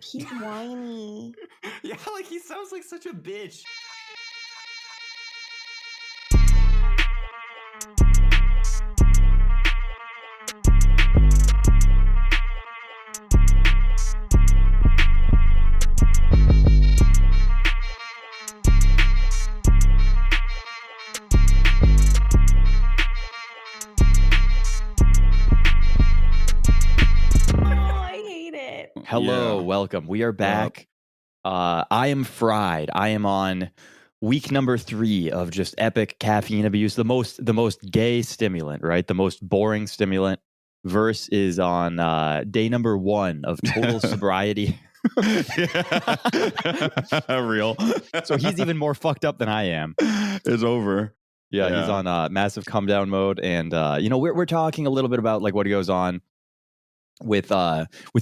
He's whiny. Yeah, like he sounds like such a bitch. Hello, welcome. We are back. I am fried. I am on week number 3 of just epic caffeine abuse. The most gay stimulant, right? The most boring stimulant. Verse is on day number 1 of total sobriety. Real. So he's even more fucked up than I am. It's over. Yeah, he's on massive come down mode, and we're talking a little bit about like what goes on with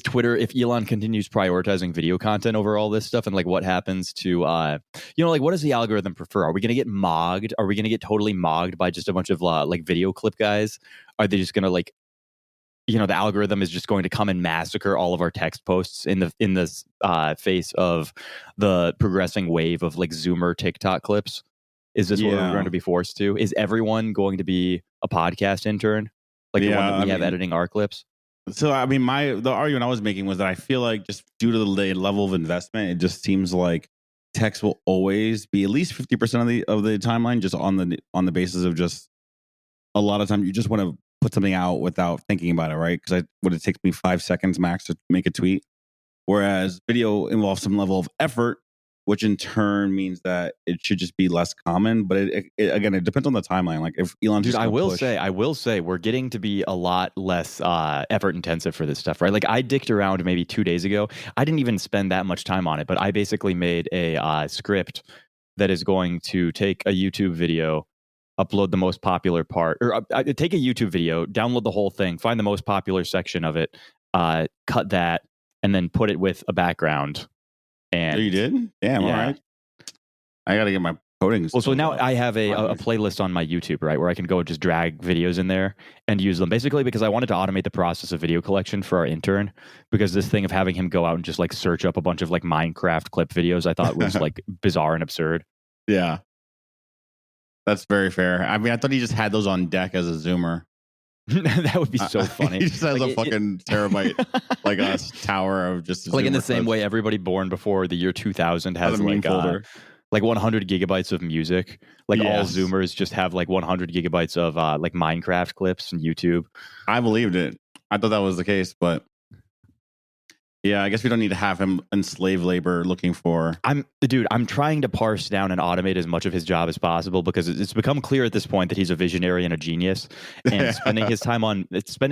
Twitter if Elon continues prioritizing video content over all this stuff, and like what happens to like what does the algorithm prefer? Are we going to get mogged? Are we going to get totally mogged by just a bunch of like video clip guys? Are they just going to like the algorithm is just going to come and massacre all of our text posts in the face of the progressing wave of like Zoomer TikTok clips? Is this what we're going to be forced to? Is everyone going to be a podcast intern, like the one that we have editing our clips? So, I mean, the argument I was making was that I feel like just due to the level of investment, it just seems like text will always be at least 50% of the timeline, just on the basis of just a lot of time you just want to put something out without thinking about it, right? Because it takes me 5 seconds max to make a tweet, whereas video involves some level of effort, which in turn means that it should just be less common. But again, it depends on the timeline. Like if Elon, I will say, we're getting to be a lot less effort intensive for this stuff, right? Like I dicked around maybe 2 days ago. I didn't even spend that much time on it, but I basically made a script that is going to take a YouTube video, upload the most popular part, or take a YouTube video, download the whole thing, find the most popular section of it, cut that, and then put it with a background. And you did? Damn, all right. I got to get my coding. Well, so now I have a playlist on my YouTube, right, where I can go and just drag videos in there and use them, basically because I wanted to automate the process of video collection for our intern, because this thing of having him go out and just like search up a bunch of like Minecraft clip videos I thought was like bizarre and absurd. Yeah. That's very fair. I mean, I thought he just had those on deck as a Zoomer. That would be so funny. He just has a fucking terabyte, like a tower of just like in the same way everybody born before the year 2000 has like 100 gigabytes of music. Like all Zoomers just have like 100 gigabytes of like Minecraft clips and YouTube. I believed it. I thought that was the case, but yeah, I guess we don't need to have him in slave labor looking for... I'm trying to parse down and automate as much of his job as possible, because it's become clear at this point that he's a visionary and a genius, and spending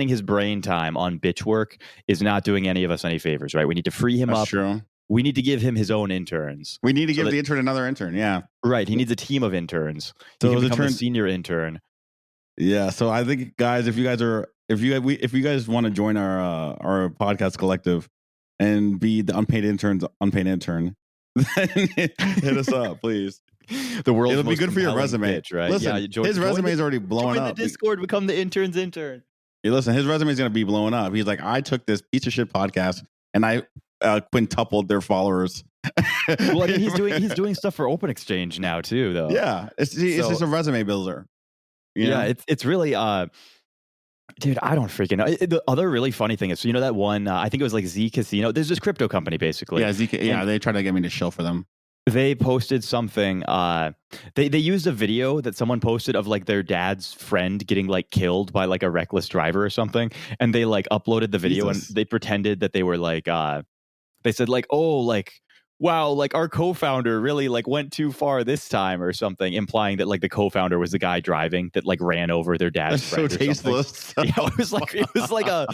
his brain time on bitch work is not doing any of us any favors, right? We need to free him up. True. We need to give him his own interns. We need to give the intern another intern, yeah. Right, he needs a team of interns. So he can become a senior intern. Yeah, so I think, guys, if you guys want to join our podcast collective and be the unpaid intern, then hit us up, please. It'll be good for your resume, pitch, right? Listen, his resume is already blowing up. The Discord, become the intern's intern. Hey, listen, his resume is going to be blowing up. He's like, I took this piece of shit podcast and I quintupled their followers. Well, I mean, he's doing stuff for Open Exchange now too, though. Yeah, it's just a resume builder. Yeah, it's really dude, I don't freaking know. The other really funny thing is, so that one, I think it was like Z Casino. There's this crypto company, basically. Yeah, they tried to get me to shill for them. They posted something. They used a video that someone posted of like their dad's friend getting like killed by like a reckless driver or something, and they like uploaded the video and they pretended that they were like, they said like, oh, like, wow, like our co-founder really like went too far this time or something, implying that like the co-founder was the guy driving that like ran over their dad's friend. So tasteless. Yeah, it was like a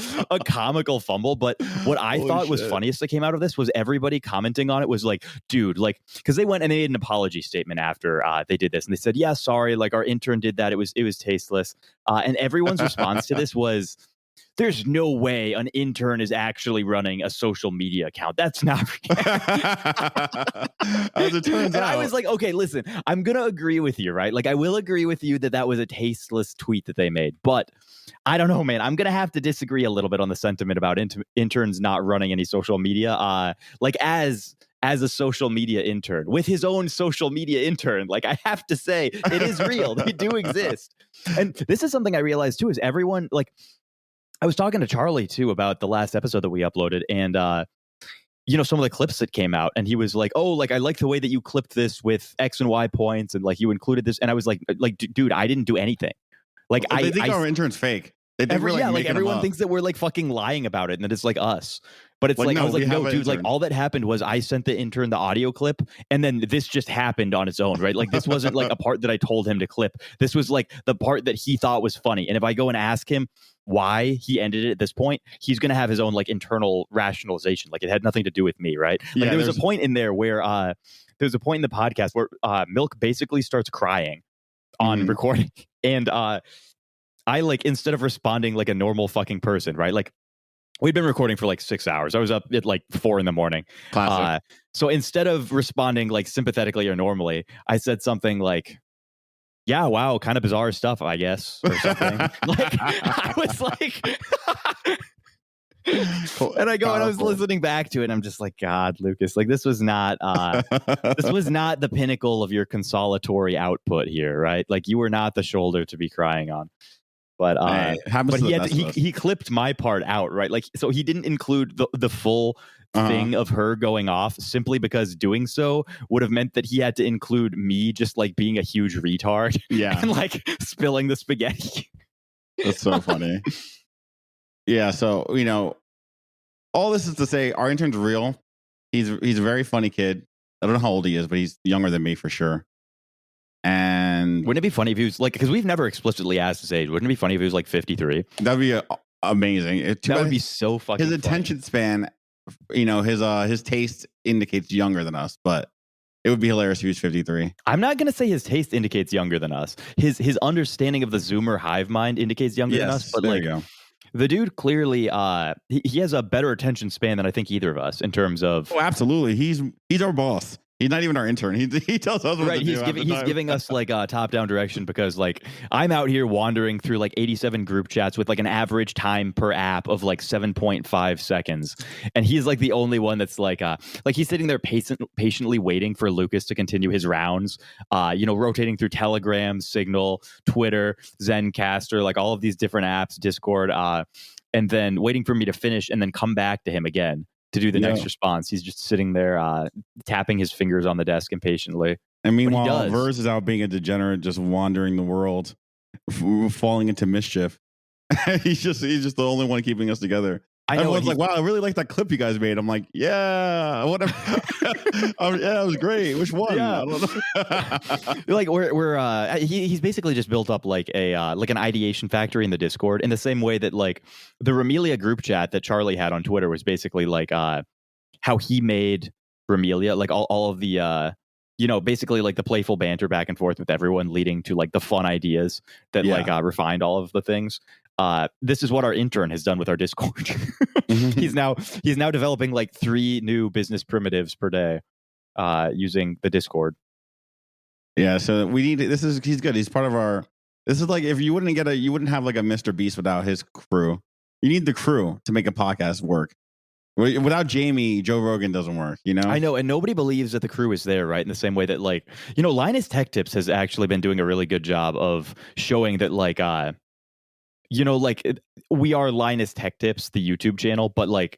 comical fumble. But what I thought was funniest that came out of this was everybody commenting on it was like, dude, like, because they went and they made an apology statement after they did this, and they said, yeah, sorry, like our intern did that. It was tasteless. And everyone's response to this was, there's no way an intern is actually running a social media account. That's not real. As it turns out. I was like, okay, listen, I'm going to agree with you, right? Like, I will agree with you that was a tasteless tweet that they made. But I don't know, man. I'm going to have to disagree a little bit on the sentiment about interns not running any social media. Like, as a social media intern with his own social media intern, like, I have to say it is real. They do exist. And this is something I realized too, is everyone, like, I was talking to Charlie too about the last episode that we uploaded, and some of the clips that came out, and he was like, oh, like, I like the way that you clipped this with X and Y points, and like you included this. And I was like, dude, I didn't do anything. Like, they think our intern's fake. They think we're like everyone thinks that we're like fucking lying about it, and that it's like us. But it's like I was like, no, dude, like, all that happened was I sent the intern the audio clip, and then this just happened on its own, right? Like, this wasn't like a part that I told him to clip. This was like the part that he thought was funny. And if I go and ask him why he ended it at this point, he's going to have his own like internal rationalization. Like, it had nothing to do with me, right? Like, there was a point in there where there's a point in the podcast where Milk basically starts crying on recording, and I, like, instead of responding like a normal fucking person, right? Like, we'd been recording for like 6 hours. I was up at like 4 a.m. Classic. So instead of responding like sympathetically or normally, I said something like, yeah, wow, kind of bizarre stuff, I guess, or something. Like, I was like, and I go and I was listening back to it, and I'm just like, God, Lukas, like, this was not the pinnacle of your consolatory output here, right? Like, you were not the shoulder to be crying on. But he clipped my part out, right? Like, so he didn't include the full thing of her going off, simply because doing so would have meant that he had to include me just like being a huge retard, and like spilling the spaghetti. That's so funny. Yeah, so all this is to say, our intern's real. He's a very funny kid. I don't know how old he is, but he's younger than me for sure. And wouldn't it be funny if he was like, because we've never explicitly asked his age, wouldn't it be funny if he was like 53? That'd be amazing. That would be so fucking his attention span, his taste indicates younger than us, but it would be hilarious if he was 53. I'm not going to say his taste indicates younger than us. His understanding of the Zoomer hive mind indicates younger than us, but there you go. The dude clearly he has a better attention span than I think either of us in terms of. Oh, absolutely. He's our boss. He's not even our intern. He tells us what to do. He's giving us like a top-down direction, because like I'm out here wandering through like 87 group chats with like an average time per app of like 7.5 seconds, and he's like the only one that's like he's sitting there patiently waiting for Lukas to continue his rounds, rotating through Telegram, Signal, Twitter, Zencaster, like all of these different apps, Discord, and then waiting for me to finish and then come back to him again to do the next response. He's just sitting there tapping his fingers on the desk impatiently. And meanwhile, Verse is out being a degenerate, just wandering the world, falling into mischief. he's just the only one keeping us together. Everyone's like, wow, I really like that clip you guys made. I'm like, yeah, whatever. Yeah, it was great. Which one? Yeah. I don't know. Like he's basically just built up like a like an ideation factory in the Discord, in the same way that like the Ramelia group chat that Charlie had on Twitter was basically like how he made Ramelia, like all of the basically like the playful banter back and forth with everyone, leading to like the fun ideas that refined all of the things. This is what our intern has done with our Discord. He's now developing like 3 new business primitives per day using the Discord. Yeah, so he's good. He's part of our. This is like, if you wouldn't have like a Mr. Beast without his crew. You need the crew to make a podcast work. Without Jamie, Joe Rogan doesn't work, I know, and nobody believes that the crew is there, right? In the same way that like, Linus Tech Tips has actually been doing a really good job of showing that like we are Linus Tech Tips, the YouTube channel, but like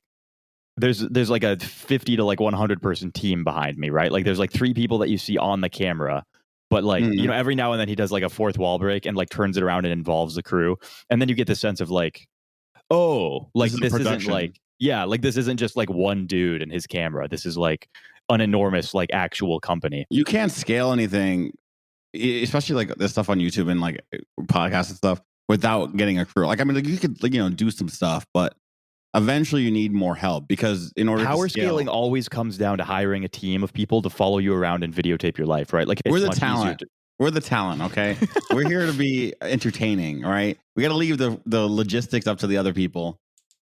there's like a 50 to like 100 person team behind me, right? Like there's like 3 people that you see on the camera, but like every now and then he does like a fourth wall break and like turns it around and involves the crew, and then you get the sense of like, oh, like this isn't like, yeah, like this isn't just like one dude and his camera. This is like an enormous like actual company. You can't scale anything, especially like this stuff on YouTube and like podcasts and stuff, without getting a crew. Like, I mean, like, you could like, do some stuff, but eventually you need more help, because in order power to scale, scaling always comes down to hiring a team of people to follow you around and videotape your life, right? Like, we're the talent. We're the talent, okay? We're here to be entertaining, all right? We got to leave the logistics up to the other people,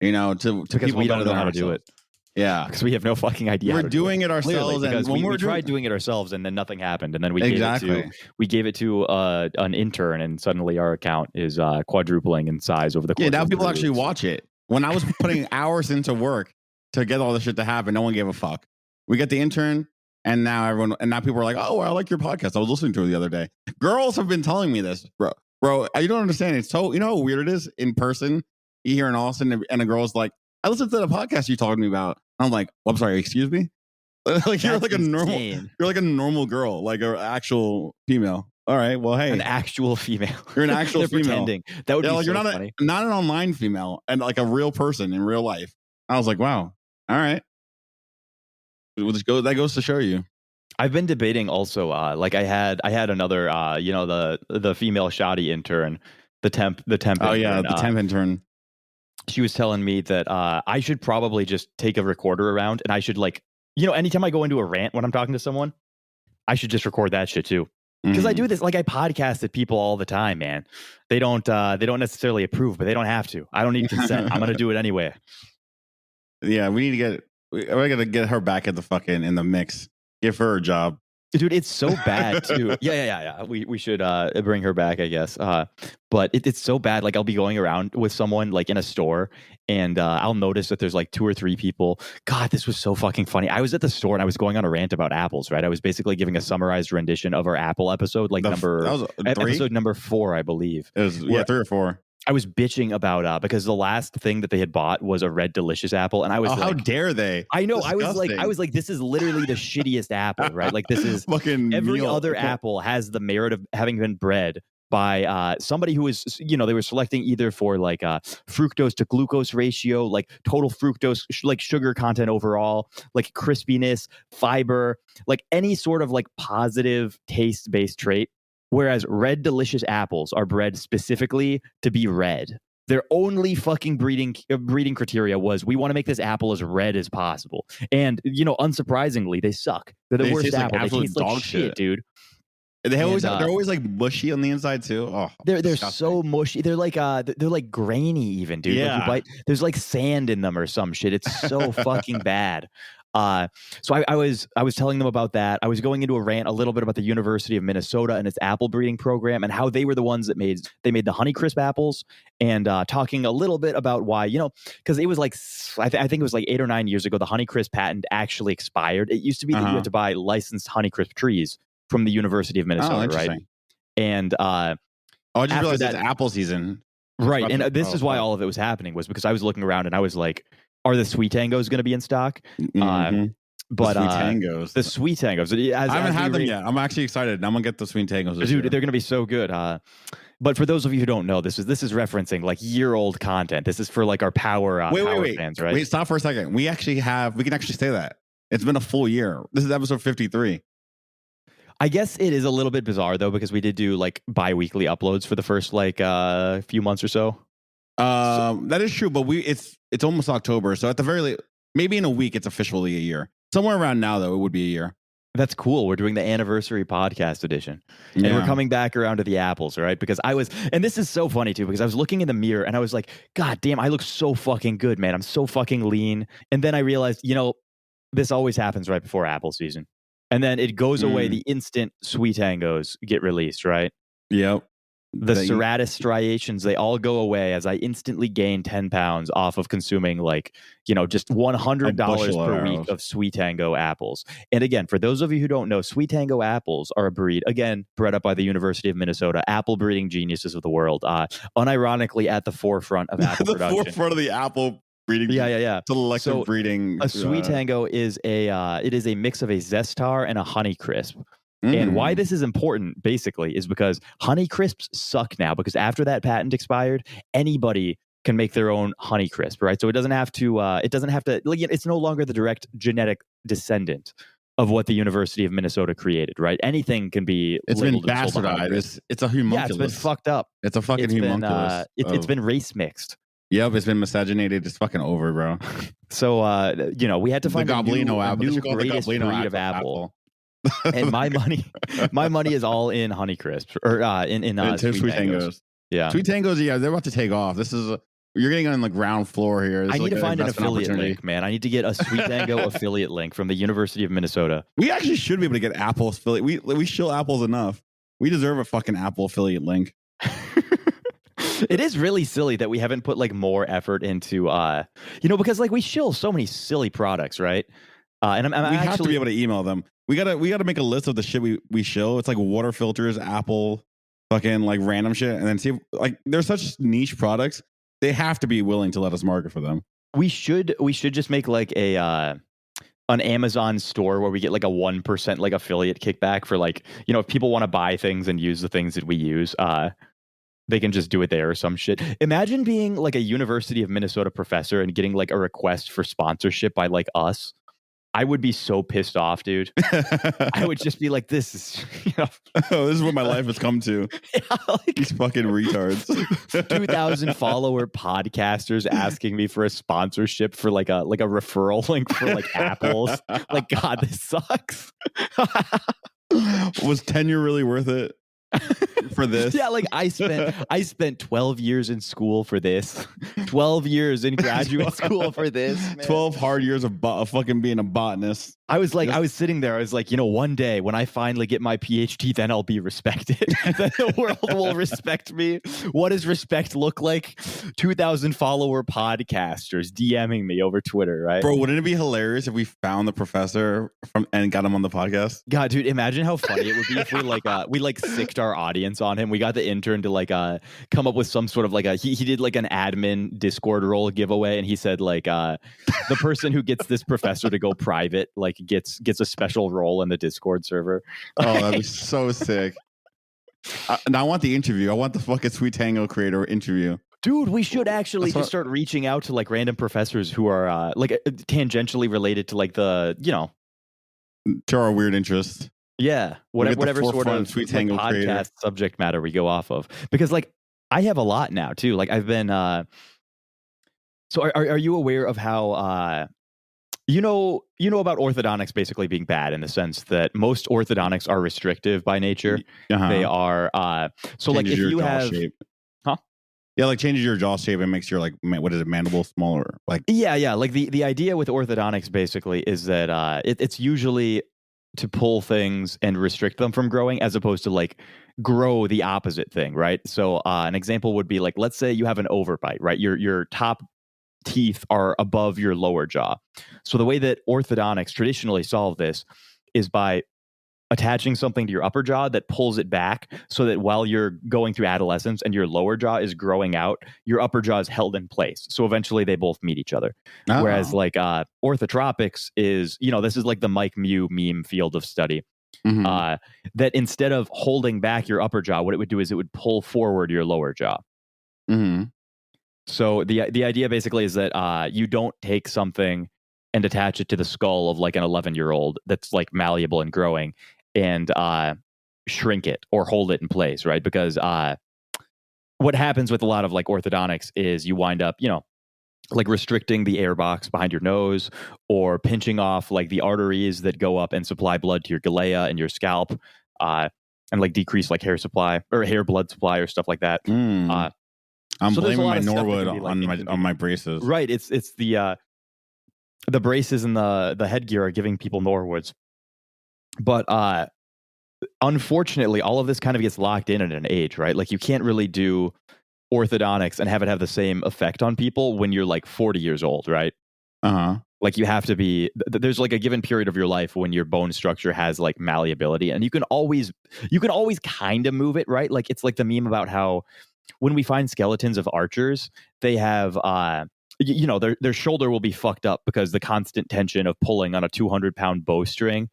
to because people we don't better know than how to do it. ourselves. Yeah. Because we have no fucking idea. We're how to do doing it ourselves. Clearly, because and we tried doing it ourselves and then nothing happened. And then we gave it to an intern, and suddenly our account is quadrupling in size over the course. Yeah, now of people 3 actually weeks. watch it. When I was putting hours into work to get all this shit to happen, no one gave a fuck. We get the intern, and now people are like, "Oh, I like your podcast. I was listening to it the other day." Girls have been telling me this, bro. You don't understand. It's so how weird it is in person. You hear in Austin, and a girl's like, "I listened to the podcast you talked to me about." I'm like, well, "I'm sorry, excuse me." Like you're like insane. you're like a normal girl, like an actual female. All right, well, hey, An actual female. You're an actual They're female. pretending. That would be like so you're funny. not an online female, and like a real person in real life. I was like, wow, all right. That goes to show you. I've been debating also. Like I had another. The female shoddy intern, the temp. Oh intern, yeah, the temp intern. She was telling me that I should probably just take a recorder around, and I should anytime I go into a rant when I'm talking to someone, I should just record that shit too. Because I do this, like I podcast at people all the time, man. They don't necessarily approve, but they don't have to. I don't need consent. I'm gonna do it anyway. Yeah, we gotta get her back in the mix. Give her a job. Dude, it's so bad too. Yeah. We should bring her back, I guess. But it's so bad. Like I'll be going around with someone like in a store, and I'll notice that there's like 2 or 3 people. God, this was so fucking funny. I was at the store and I was going on a rant about apples. Right, I was basically giving a summarized rendition of our Apple episode, like episode number 4, I believe. It was 3 or 4. I was bitching about because the last thing that they had bought was a Red Delicious apple, and I was how dare they? I know. Disgusting. I was like, this is literally the shittiest apple, right? Like this is fucking every other apple has the merit of having been bred by somebody who is, they were selecting either for like fructose to glucose ratio, like total fructose, like sugar content overall, like crispiness, fiber, like any sort of like positive taste based trait. Whereas Red Delicious apples are bred specifically to be red. Their only fucking breeding criteria was we want to make this apple as red as possible. And, unsurprisingly, they suck. They're the worst apple. They taste like shit, dude. They're always like mushy on the inside too. Oh, they're so mushy. They're like grainy even, dude. Yeah. Like you bite, there's like sand in them or some shit. It's so fucking bad. So I was telling them about that. I was going into a rant a little bit about the University of Minnesota and its apple breeding program and how they were the ones that made the Honeycrisp apples, and talking a little bit about why, because it was like I think it was like 8 or 9 years ago the Honeycrisp patent actually expired. It used to be that you had to buy licensed Honeycrisp trees from the University of Minnesota, right? And I just realized it's apple season, right? And this is why all of it was happening, was because I was looking around and I was like, are the Sweet Tangos going to be in stock? But the Sweet Tangos. I haven't had them yet. I'm actually excited. I'm gonna get the Sweet Tangos. Dude, they're going to be so good. But for those of you who don't know, this is referencing like year-old content. This is for like our power fans, right? Wait, stop for a second. We can actually say that. It's been a full year. This is episode 53. I guess it is a little bit bizarre though, because we did do like bi-weekly uploads for the first like few months or so. That is true, but it's almost October, so at the very least, maybe in a week it's officially a year. Somewhere around now, though, it would be a year. That's cool. We're doing the anniversary podcast edition, and we're coming back around to the apples, right? Because and this is so funny too, because I was looking in the mirror and I was like, God damn, I look so fucking good, man. I'm so fucking lean. And then I realized, this always happens right before apple season, and then it goes away the instant Sweet Tangos get released, right? Yep. The serratus striations, they all go away as I instantly gain 10 pounds off of consuming just $100 per week of Sweet Tango apples. And again, for those of you who don't know, Sweet Tango apples are a breed, again, bred up by the University of Minnesota, apple breeding geniuses of the world, unironically at the forefront of apple production. Forefront of the apple breeding. Yeah. Selective breeding. A Sweet Tango is it is a mix of a Zestar and a Honeycrisp. And why this is important, basically, is because Honeycrisps suck now, because after that patent expired, anybody can make their own Honeycrisp, right? So it doesn't have to, it's no longer the direct genetic descendant of what the University of Minnesota created, right? Anything can be It's been bastardized. It's a homunculus. Yeah, it's been fucked up. It's a fucking homunculus. It's been race mixed. Yep, it's been miscegenated. It's fucking over, bro. So, we had to find a new greatest breed of apple. And my money is all in Honeycrisp or in Sweet Tangos. Yeah, Sweet Tangos. Yeah, they're about to take off. You're getting on the ground floor here. I need to find an affiliate link, man. I need to get a Sweet Tango affiliate link from the University of Minnesota. We actually should be able to get Apple affiliate. We shill apples enough. We deserve a fucking Apple affiliate link. It is really silly that we haven't put like more effort into, because like we shill so many silly products, right? And I'm we have to be able to email them. We gotta make a list of the shit we shill. It's like water filters, Apple, fucking like random shit, and then see if, like they're such niche products. They have to be willing to let us market for them. We should just make like an Amazon store where we get like a 1% like affiliate kickback for like, if people want to buy things and use the things that we use, they can just do it there or some shit. Imagine being like a University of Minnesota professor and getting like a request for sponsorship by like us. I would be so pissed off, dude. I would just be like, this is, this is what my life has come to. Yeah, like, these fucking retards. 2,000 follower podcasters asking me for a sponsorship for like a referral link for like apples. Like, God, this sucks. Was tenure really worth it? For this? Yeah, like I spent 12 years in school for this. 12 years in graduate school for this, man. 12 hard years of fucking being a botanist. I was sitting there. I was like, one day when I finally get my PhD, then I'll be respected. Then the world will respect me. What does respect look like? 2,000 follower podcasters DMing me over Twitter, right? Bro, wouldn't it be hilarious if we found the professor and got him on the podcast? God, dude, imagine how funny it would be if we sicked our audience on him. We got the intern to come up with some sort of he did like an admin Discord role giveaway, and he said the person who gets this professor to go private gets a special role in the Discord server. Oh, that'd be so sick. Now I want the interview. I want the fucking Sweet Tango creator interview. Dude, we should actually just start reaching out to random professors who are tangentially related to the to our weird interests. Yeah, whatever sort of Sweet Tango podcast creator. Subject matter we go off of, because I have a lot now too. I've been. So are you aware of how you know about orthodontics basically being bad in the sense that most orthodontics are restrictive by nature? Uh-huh. They are so changes if you have shape. Yeah, changes your jaw shape and makes your what is it, mandible smaller? Yeah. The idea with orthodontics basically is that it's usually to pull things and restrict them from growing, as opposed to grow the opposite thing, right? So an example would be let's say you have an overbite, right? Your top teeth are above your lower jaw. So the way that orthodontics traditionally solve this is by attaching something to your upper jaw that pulls it back, so that while you're going through adolescence and your lower jaw is growing out, your upper jaw is held in place. So eventually they both meet each other. Oh. Whereas orthotropics is, this is the Mike Mew meme field of study. Mm-hmm. That instead of holding back your upper jaw, what it would do is it would pull forward your lower jaw. Mm-hmm. So the idea basically is that you don't take something and attach it to the skull of an 11-year-old that's malleable and growing and shrink it or hold it in place, right? Because what happens with a lot of orthodontics is you wind up, restricting the air box behind your nose, or pinching off the arteries that go up and supply blood to your gallea and your scalp, and decrease hair supply or hair blood supply or stuff like that. I'm blaming my Norwood on my braces. Right. It's the braces and the headgear are giving people Norwoods. But unfortunately, all of this kind of gets locked in at an age, right? You can't really do orthodontics and have it have the same effect on people when you're 40 years old, right? Uh-huh. You have to be, there's a given period of your life when your bone structure has malleability, and you can always kind of move it, right? It's the meme about how when we find skeletons of archers, they have their shoulder will be fucked up because the constant tension of pulling on a 200-pound bowstring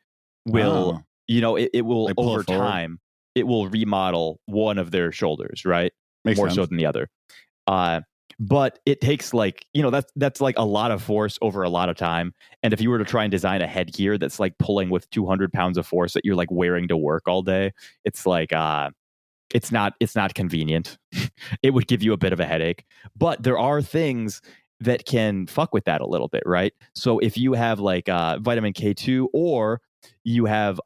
will, it will over time, it will remodel one of their shoulders, right? Makes more sense. So than the other. But it takes that's a lot of force over a lot of time. And if you were to try and design a headgear that's pulling with 200 pounds of force that you're wearing to work all day, it's it's not convenient. It would give you a bit of a headache. But there are things that can fuck with that a little bit, right? So if you have vitamin K2 or you have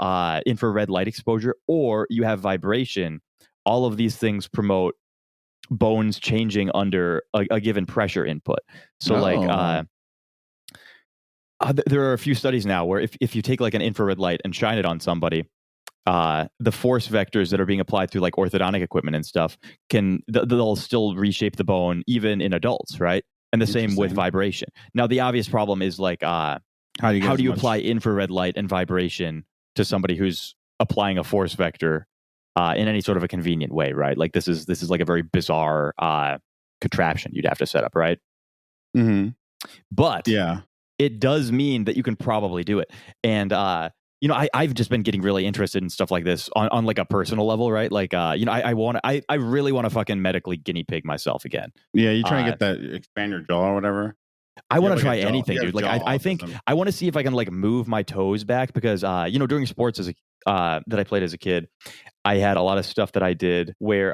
infrared light exposure, or you have vibration. All of these things promote bones changing under a given pressure input. So there are a few studies now where if you take like an infrared light and shine it on somebody, the force vectors that are being applied through like orthodontic equipment and stuff they'll still reshape the bone even in adults, right? And the same with vibration. Now, the obvious problem is like, how do you apply infrared light and vibration to somebody who's applying a force vector in any sort of a convenient way, right? Like this is like a very bizarre contraption you'd have to set up, right? Mm-hmm. But it does mean that you can probably do it. And I've just been getting really interested in stuff like this on like a personal level, right? Like, I really want to fucking medically guinea pig myself again. Yeah, you trying to get that expand your jaw or whatever? I want to try anything, dude. Like, I think I want to see if I can like move my toes back because, during sports that I played as a kid, I had a lot of stuff that I did where,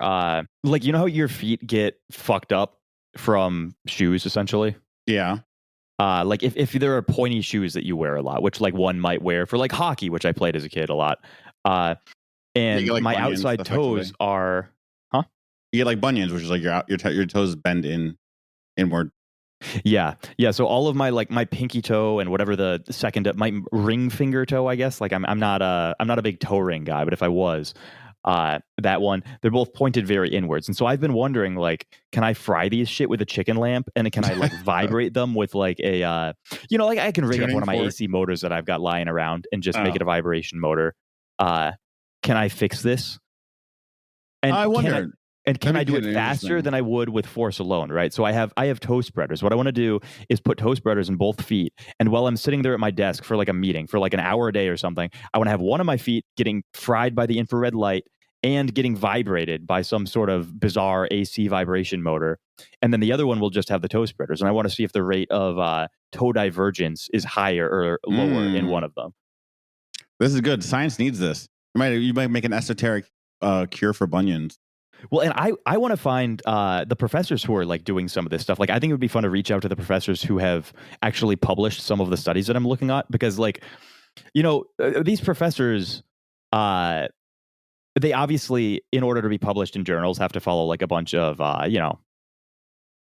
like, you know how your feet get fucked up from shoes, essentially? Yeah. Like if there are pointy shoes that you wear a lot, which like one might wear for like hockey, which I played as a kid a lot. And like my outside toes are, You get like bunions, which is like your toes bend inward. Yeah. So all of my like my pinky toe and whatever the second, my ring finger toe, I guess. Like I'm not a big toe ring guy, but if I was, that one, they're both pointed very inwards. And so I've been wondering, like, can I fry these shit with a chicken lamp? And can I like vibrate them with like a, like I can rig up one of my AC motors that I've got lying around and just make it a vibration motor. Can I fix this? And I wonder. Can I do it faster than I would with force alone, right? So I have toe spreaders. What I want to do is put toe spreaders in both feet. And while I'm sitting there at my desk for like a meeting for like an hour a day or something, I want to have one of my feet getting fried by the infrared light and getting vibrated by some sort of bizarre AC vibration motor. And then the other one will just have the toe spreaders. And I want to see if the rate of toe divergence is higher or lower in one of them. This is good. Science needs this. You might make an esoteric cure for bunions. Well, and I want to find the professors who are like doing some of this stuff. Like, I think it would be fun to reach out to the professors who have actually published some of the studies that I'm looking at, because like, these professors, they obviously, in order to be published in journals, have to follow like a bunch of,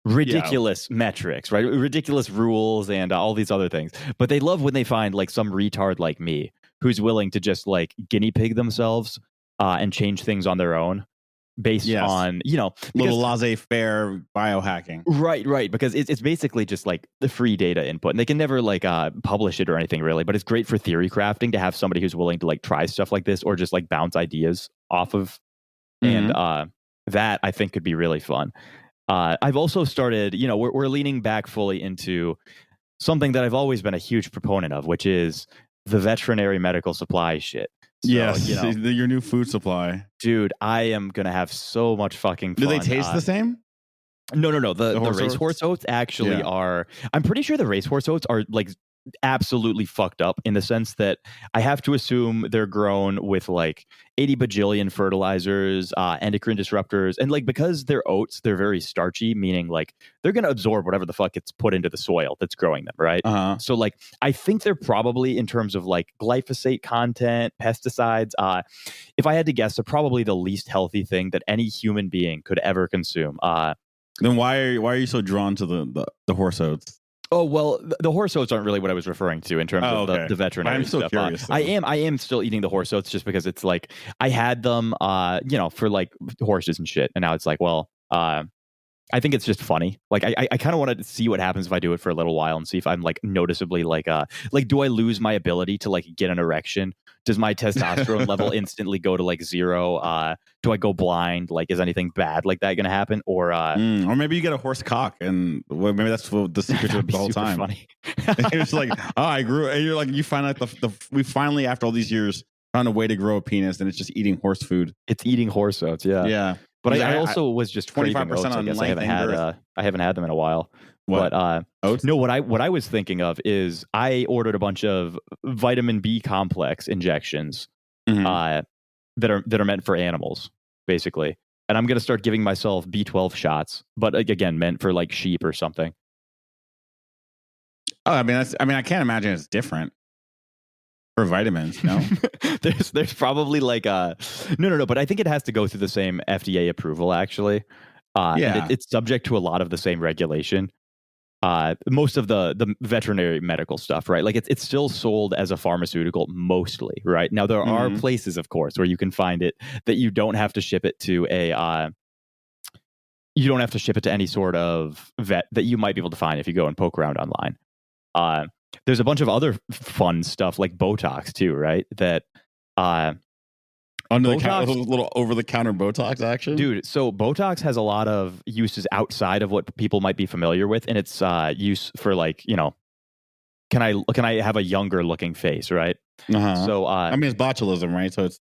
ridiculous metrics, right? Ridiculous rules and all these other things. But they love when they find like some retard like me who's willing to just like guinea pig themselves and change things on their own. Based on, little laissez-faire biohacking. Right. Because it's basically just like the free data input. And they can never like publish it or anything really, but it's great for theory crafting to have somebody who's willing to like try stuff like this or just like bounce ideas off of. Mm-hmm. And that I think could be really fun. I've also started, we're leaning back fully into something that I've always been a huge proponent of, which is the veterinary medical supply shit. So, yes, your new food supply. Dude, I am going to have so much fucking fun. Do they taste the same? No. The racehorse oats actually are... I'm pretty sure the racehorse oats are like absolutely fucked up in the sense that I have to assume they're grown with like 80 bajillion fertilizers, endocrine disruptors, and like because they're oats, they're very starchy, meaning like they're going to absorb whatever the fuck gets put into the soil that's growing them, right? So like I think they're probably, in terms of like glyphosate content, pesticides, if I had to guess, they're probably the least healthy thing that any human being could ever consume. Then why are you so drawn to the horse oats? Oh, well, the horse oats aren't really what I was referring to in terms of the veterinary I'm still stuff. Curious, I am still eating the horse oats just because it's like I had them, for like horses and shit. And now it's like, well, I think it's just funny. Like I kind of want to see what happens if I do it for a little while and see if I'm like noticeably like do I lose my ability to like get an erection? Does my testosterone level instantly go to like 0? Do I go blind? Like, is anything bad like that going to happen? Or maybe you get a horse cock, and maybe that's the secret to it the whole time. Funny. It's like, I grew, and you're like, you find out we finally, after all these years, found a way to grow a penis, and it's just eating horse food. It's eating horse oats, yeah. But I also was just 25% oats, I guess. I haven't had them in a while. What? But oats? No, what I was thinking of is I ordered a bunch of vitamin B complex injections that are meant for animals, basically. And I'm going to start giving myself B12 shots, but again, meant for like sheep or something. Oh, I can't imagine it's different. for vitamins, no? There's probably like no, but I think it has to go through the same FDA approval actually. And it's subject to a lot of the same regulation. Most of the veterinary medical stuff, right? Like it's still sold as a pharmaceutical mostly, right? Now there are places, of course, where you can find it that you don't have to ship it to any sort of vet that you might be able to find if you go and poke around online. There's a bunch of other fun stuff like Botox too, right? That under the counter, little over the counter Botox action, dude. So Botox has a lot of uses outside of what people might be familiar with, and it's use for like, you know, can I have a younger looking face, right? So I mean, it's botulism, right? So it's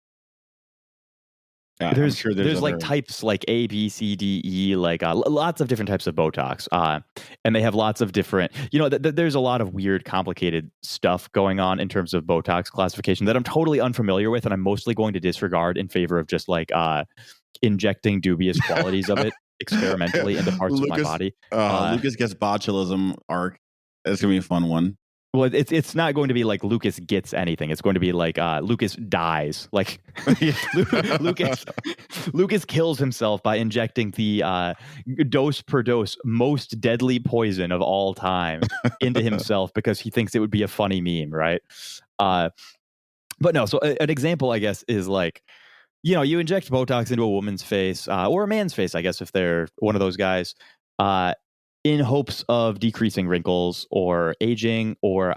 there's like types like A, B, C, D, E, like lots of different types of Botox, and they have lots of different, you know, there's a lot of weird, complicated stuff going on in terms of Botox classification that I'm totally unfamiliar with, and I'm mostly going to disregard in favor of just like injecting dubious qualities of it experimentally into parts of my body. Lukas gets botulism arc. It's gonna be a fun one. Well, it's not going to be like Lukas gets anything. It's going to be like Lukas dies. Like Lukas kills himself by injecting the dose per dose most deadly poison of all time into himself because he thinks it would be a funny meme, right? But no. So an example, I guess, is like, you know, you inject Botox into a woman's face or a man's face, I guess, if they're one of those guys. In hopes of decreasing wrinkles or aging or,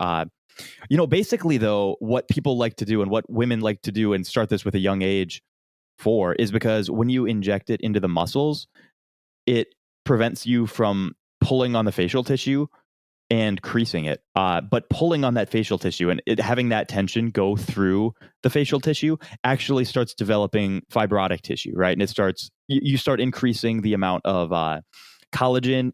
you know, basically, though, what people like to do and what women like to do and start this with a young age for is because when you inject it into the muscles, it prevents you from pulling on the facial tissue and creasing it. But pulling on that facial tissue and having that tension go through the facial tissue actually starts developing fibrotic tissue, right? And it starts, you start increasing the amount of collagen,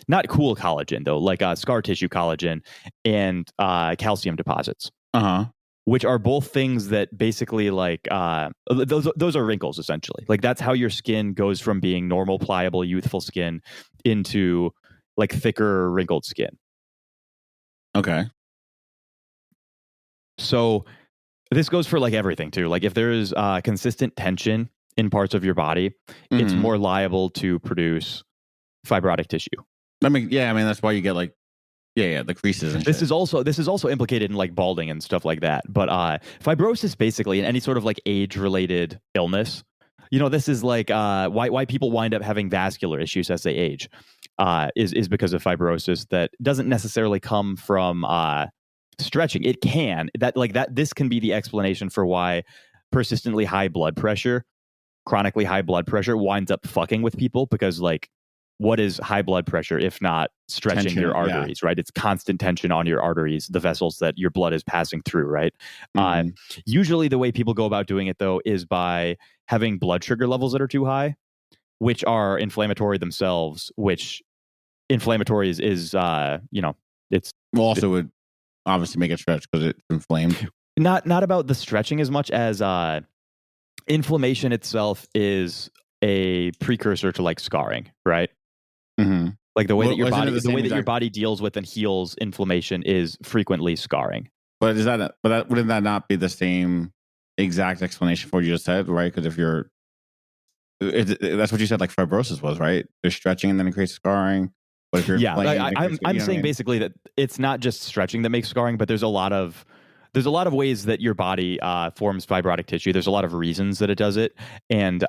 not cool collagen though, like scar tissue collagen and calcium deposits, which are both things that basically like those are wrinkles essentially. Like that's how your skin goes from being normal, pliable, youthful skin into like thicker, wrinkled skin. Okay. So this goes for like everything too. Like if there is consistent tension in parts of your body, it's more liable to produce fibrotic tissue. I mean, that's why you get like, the creases and this shit. is also implicated in like balding and stuff like that. But fibrosis basically, and any sort of like age-related illness, you know, this is like why people wind up having vascular issues as they age, is because of fibrosis that doesn't necessarily come from stretching. It can this can be the explanation for why persistently high blood pressure, chronically high blood pressure winds up fucking with people, because like, what is high blood pressure if not stretching tension, your arteries, right? It's constant tension on your arteries, the vessels that your blood is passing through, right? Usually the way people go about doing it, though, is by having blood sugar levels that are too high, which are inflammatory themselves, which inflammatory is you know, it's... Well, also would obviously make it stretch because it's inflamed. Not about the stretching as much as inflammation itself is a precursor to like scarring, right? Like the way that your body deals with and heals inflammation is frequently scarring. But wouldn't that not be the same exact explanation for what you just said, right? Because that's what you said, like fibrosis was, right? There's stretching and then it creates scarring. But if you're I'm saying basically that it's not just stretching that makes scarring, but there's a lot of ways that your body forms fibrotic tissue. There's a lot of reasons that it does it. And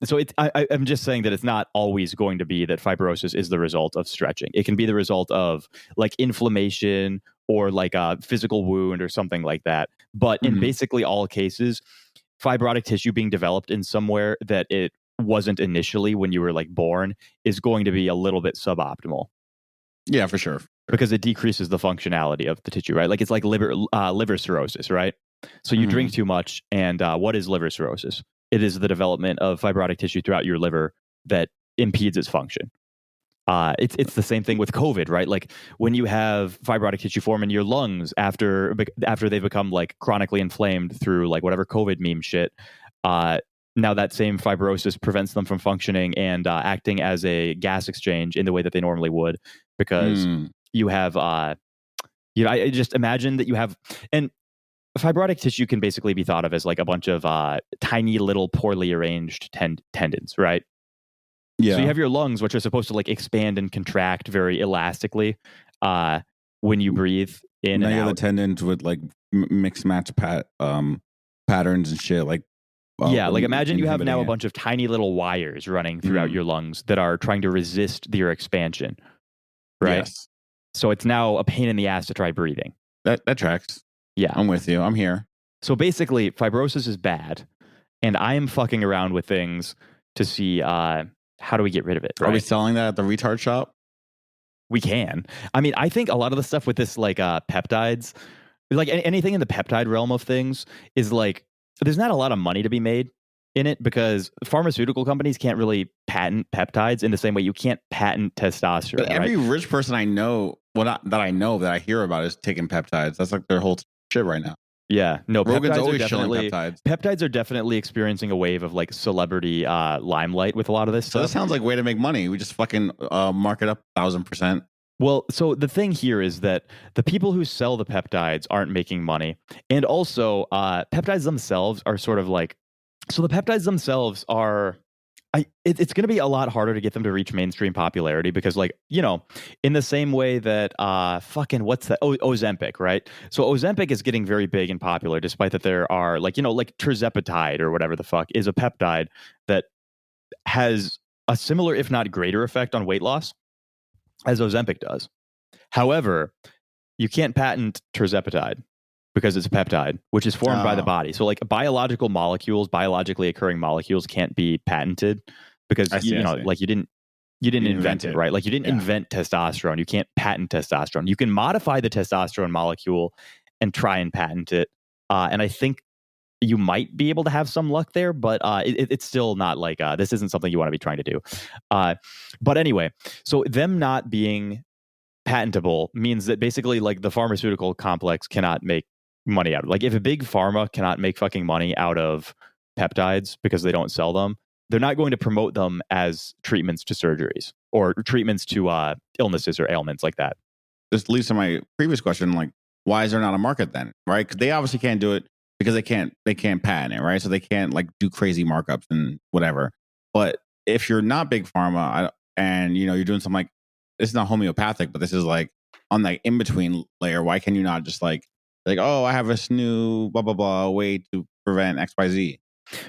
so I'm just saying that it's not always going to be that fibrosis is the result of stretching. It can be the result of like inflammation or like a physical wound or something like that. But in basically all cases, fibrotic tissue being developed in somewhere that it wasn't initially when you were like born is going to be a little bit suboptimal. Yeah, for sure. Because it decreases the functionality of the tissue, right? Like it's like liver cirrhosis, right? So you drink too much, and what is liver cirrhosis? It is the development of fibrotic tissue throughout your liver that impedes its function. It's the same thing with COVID, right? Like when you have fibrotic tissue form in your lungs after they've become like chronically inflamed through like whatever COVID meme shit, now that same fibrosis prevents them from functioning and acting as a gas exchange in the way that they normally would, because you have I just imagine that you have, and fibrotic tissue can basically be thought of as like a bunch of tiny little poorly arranged tendons, right? Yeah. So you have your lungs, which are supposed to like expand and contract very elastically when you breathe in now and you out. have the tendons with like mix match patterns and shit. Like like imagine you have now a it. bunch of tiny little wires running throughout your lungs that are trying to resist your expansion, right? Yes. So it's now a pain in the ass to try breathing. That tracks. Yeah. I'm with you. I'm here. So basically, fibrosis is bad, and I am fucking around with things to see how do we get rid of it, right? Are we selling that at the retard shop? We can. I mean, I think a lot of the stuff with this, like peptides, like anything in the peptide realm of things is like, there's not a lot of money to be made in it because pharmaceutical companies can't really patent peptides in the same way you can't patent testosterone. But every rich person I know, that I hear about is taking peptides. That's like their whole shit right now. Yeah, no, Rogan's always shilling peptides. Peptides are definitely experiencing a wave of like celebrity limelight with a lot of this stuff. So this sounds like a way to make money. We just fucking mark it up 1,000%. Well, so the thing here is that the people who sell the peptides aren't making money. And also, peptides themselves are sort of like, so the peptides themselves are, it's going to be a lot harder to get them to reach mainstream popularity because, like, in the same way that what's that? Ozempic, right? So Ozempic is getting very big and popular, despite that there are like tirzepatide or whatever the fuck is a peptide that has a similar, if not greater, effect on weight loss as Ozempic does. However, you can't patent tirzepatide because it's a peptide, which is formed by the body. So like biological molecules, biologically occurring molecules can't be patented because like you didn't invent it, right? Like you didn't invent testosterone. You can't patent testosterone. You can modify the testosterone molecule and try and patent it. And I think you might be able to have some luck there, but it's still not like this isn't something you want to be trying to do. But anyway, so them not being patentable means that basically like the pharmaceutical complex cannot make money out of it. Like if a big pharma cannot make fucking money out of peptides because they don't sell them, they're not going to promote them as treatments to surgeries or treatments to illnesses or ailments like that. This leads to my previous question, like, why is there not a market then, right? Because they obviously can't do it because they can't patent it, right? So they can't like do crazy markups and whatever. But if you're not big pharma and you're doing something like, this is not homeopathic, but this is like on the in-between layer, why can you not just like, oh, I have this new blah, blah, blah way to prevent XYZ?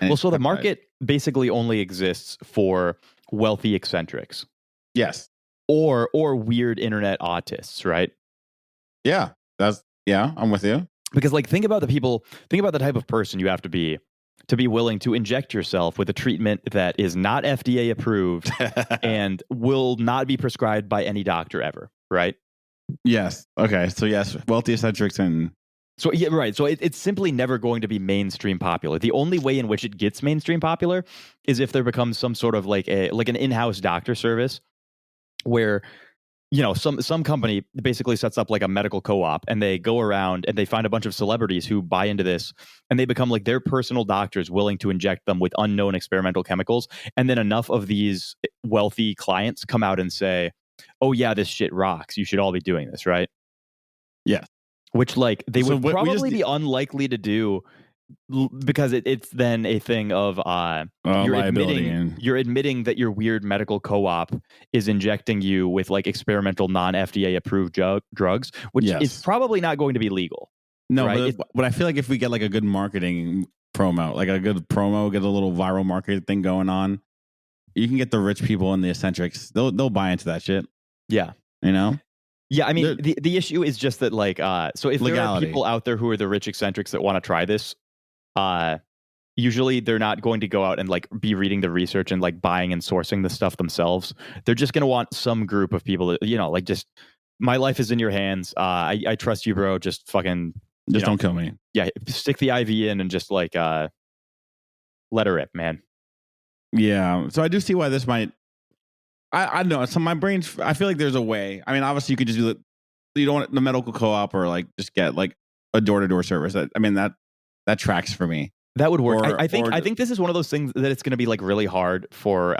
Well, so the market basically only exists for wealthy eccentrics. Yes. Or weird internet autists, right? Yeah. I'm with you. Because like think about the type of person you have to be willing to inject yourself with a treatment that is not FDA approved and will not be prescribed by any doctor ever, right? Yes. Okay. So yes, wealthy eccentrics and... So yeah, right. So it's simply never going to be mainstream popular. The only way in which it gets mainstream popular is if there becomes some sort of like an in-house doctor service where some company basically sets up like a medical co-op and they go around and they find a bunch of celebrities who buy into this and they become like their personal doctors willing to inject them with unknown experimental chemicals. And then enough of these wealthy clients come out and say, oh yeah, this shit rocks. You should all be doing this, right? Yeah. Which like they would probably be unlikely to do because it's then a thing of you're admitting that your weird medical co-op is injecting you with like experimental non-FDA approved drugs, which is probably not going to be legal. No, right? but I feel like if we get like a good marketing promo, like a good promo, get a little viral market thing going on, you can get the rich people and the eccentrics. They'll buy into that shit. Yeah. Yeah, I mean, the issue is just that, like, so if there are people out there who are the rich eccentrics that want to try this, usually they're not going to go out and, like, be reading the research and, like, buying and sourcing the stuff themselves. They're just going to want some group of people that, like, just, my life is in your hands. I trust you, bro. Just fucking... Just don't kill me. Yeah, stick the IV in and just, like, let her rip, man. Yeah, so I do see why this might... I don't know. So my brain's... I feel like there's a way. I mean, obviously, you could just do you don't want the medical co-op or like just get like a door-to-door service. That tracks for me. That would work. Or, I think this is one of those things that it's going to be like really hard for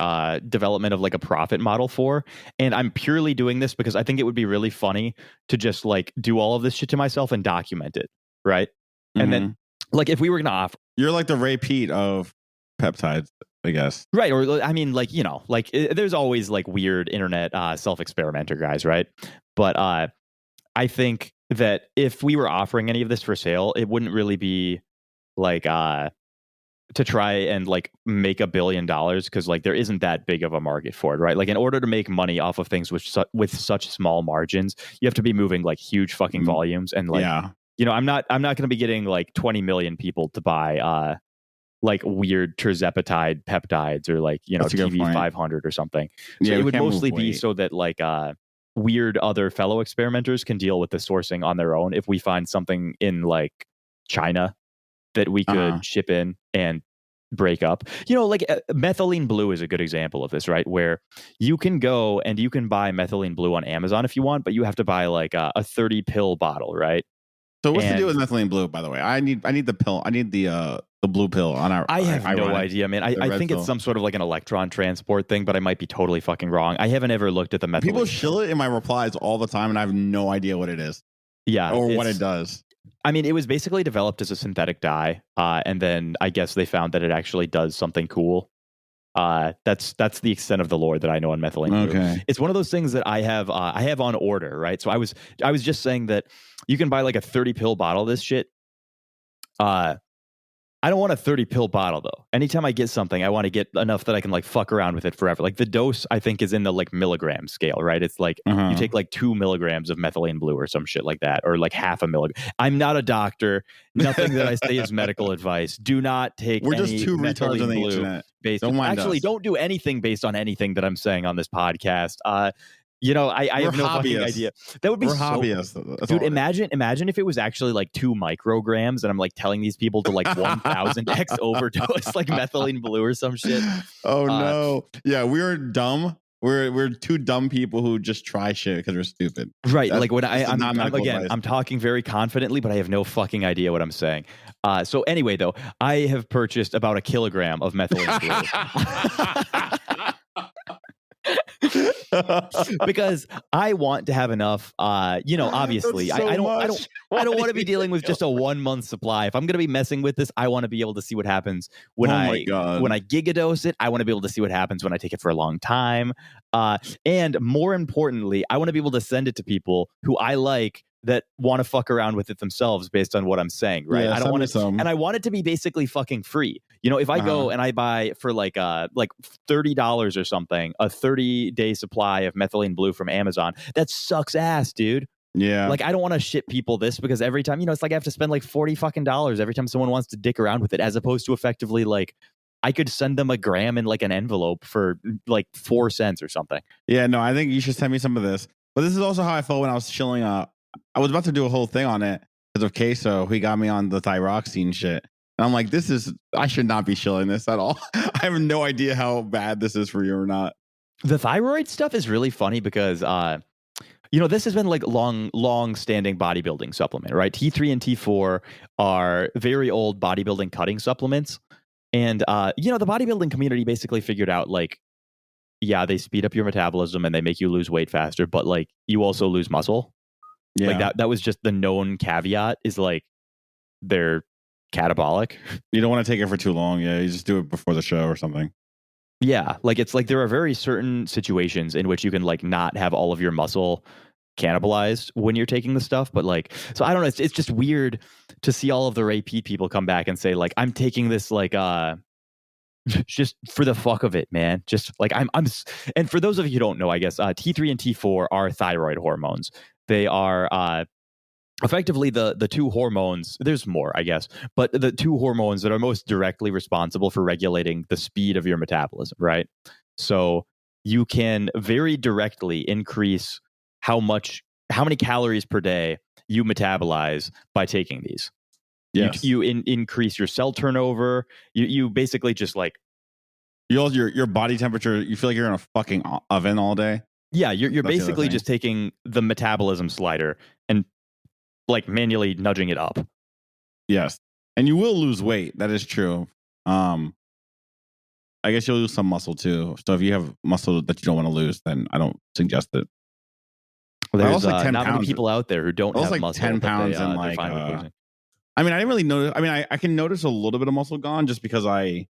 development of like a profit model for. And I'm purely doing this because I think it would be really funny to just like do all of this shit to myself and document it, right? And then like if we were going to offer, you're like the Ray Pete of peptides, I guess. right? Or I mean, like like there's always like weird internet self-experimenter guys, right? But I think that if we were offering any of this for sale, it wouldn't really be like to try and like make $1 billion because like there isn't that big of a market for it, right? Like in order to make money off of things with such small margins, you have to be moving like huge fucking volumes and like I'm not going to be getting like 20 million people to buy like weird terzepatide peptides or like TV 500 or something. So it would mostly be so that like weird other fellow experimenters can deal with the sourcing on their own. If we find something in like China that we could ship in and break up. Like methylene blue is a good example of this, right? Where you can go and you can buy methylene blue on Amazon if you want, but you have to buy like a 30 pill bottle, right? So what's the deal with methylene blue, by the way? I need the pill. I need the blue pill on our. I have no idea, man. I think it's some sort of like an electron transport thing, but I might be totally fucking wrong. I haven't ever looked at the methylene. People shill it in my replies all the time, and I have no idea what it is. Yeah, or what it does. I mean, it was basically developed as a synthetic dye, and then I guess they found that it actually does something cool. That's the extent of the lore that I know on methylene blue. It's one of those things that I have on order, right? So I was just saying that you can buy like a 30 pill bottle of this shit. I don't want a 30 pill bottle though. Anytime I get something, I want to get enough that I can like fuck around with it forever. Like the dose I think is in the like milligram scale, right? It's like you take like 2 milligrams of methylene blue or some shit like that, or like half a milligram. I'm not a doctor. Nothing that I say is medical advice. Do not take We're just two retards on the internet. Don't do anything based on anything that I'm saying on this podcast. I have no fucking idea. That would be hobbyists. Dude, imagine if it was actually like 2 micrograms and I'm like telling these people to like 1000x overdose like methylene blue or some shit. Oh no. Yeah, we're dumb. We're two dumb people who just try shit because we're stupid. Right. Like when I'm talking very confidently, but I have no fucking idea what I'm saying. So anyway, though, I have purchased about 1 kilogram of methylene blue. Because I want to have enough, obviously I don't want to be dealing with just a 1 month supply. If I'm going to be messing with this, I want to be able to see what happens when I gigadose it. I want to be able to see what happens when I take it for a long time. And more importantly, I want to be able to send it to people who I like that want to fuck around with it themselves based on what I'm saying, right? Yeah, I don't want it, and I want it to be basically fucking free. If I go and I buy for like $30 or something, a 30-day supply of methylene blue from Amazon, that sucks ass, dude. Yeah. Like I don't want to ship people this because every time, it's like I have to spend like $40 fucking every time someone wants to dick around with it, as opposed to effectively like I could send them a gram in like an envelope for like 4 cents or something. Yeah, no, I think you should send me some of this. But this is also how I felt when I was chilling I was about to do a whole thing on it because of Queso. He got me on the thyroxine shit. And I'm like, I should not be shilling this at all. I have no idea how bad this is for you or not. The thyroid stuff is really funny because, this has been like long standing bodybuilding supplement, right? T3 and T4 are very old bodybuilding cutting supplements. And, the bodybuilding community basically figured out like, yeah, they speed up your metabolism and they make you lose weight faster, but like you also lose muscle. Yeah. Like that was just the known caveat is like they're catabolic. You don't want to take it for too long. Yeah, you just do it before the show or something. Yeah, like it's like there are very certain situations in which you can like not have all of your muscle cannibalized when you're taking the stuff, but like so I don't know. It's just weird to see all of the Ray Pete people come back and say like I'm taking this like just for the fuck of it, man. Just like I'm and for those of you who don't know, I guess T3 and T4 are thyroid hormones. They are effectively the 2 hormones. There's more, I guess, but the 2 hormones that are most directly responsible for regulating the speed of your metabolism, right? So you can very directly increase how many calories per day you metabolize by taking these. Yes. You increase your cell turnover. You basically just like your body temperature. You feel like you're in a fucking oven all day. Yeah, you're basically just taking the metabolism slider and like manually nudging it up. Yes. And you will lose weight. That is true. I guess you'll lose some muscle too. So if you have muscle that you don't want to lose, then I don't suggest it. Well, I there's lost like 10 not many pounds. people out there who don't I lost have like muscle 10 that pounds in they're like, fine with losing. I mean, I didn't really notice. I mean, I can notice a little bit of muscle gone just because I